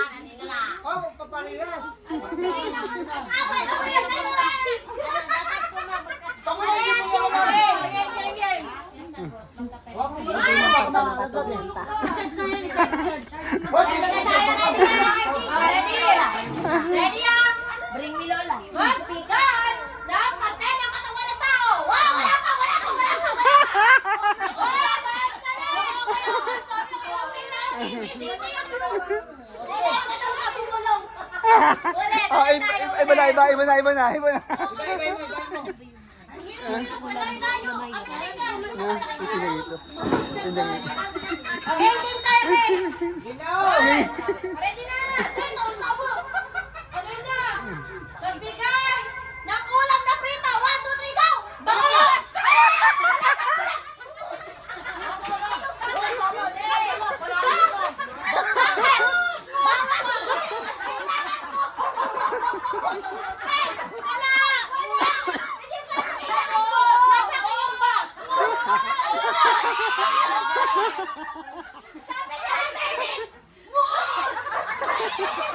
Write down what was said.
Andito na. Oh, magpaparehas. Dapat kumabot ka. Huwag mo ba magpapunta? Ready yan? Bring me Lola. Magbigan! Lahat parte ng katawan ng tao! Wow! Wala ka! Wala ka! Wala ka! Wala ka! Wala ka! Sabi ko yung piras! Wala ka daw ka bumulong! Ulit! Oh, iba na. Iba, iba, iba mo. Layo! Okay, game tayo, Ray. Ready na! Tabo! Okay na! Magbigay ng ulam na prito! 1, 2, 3, go! Bangos! Sabi niya,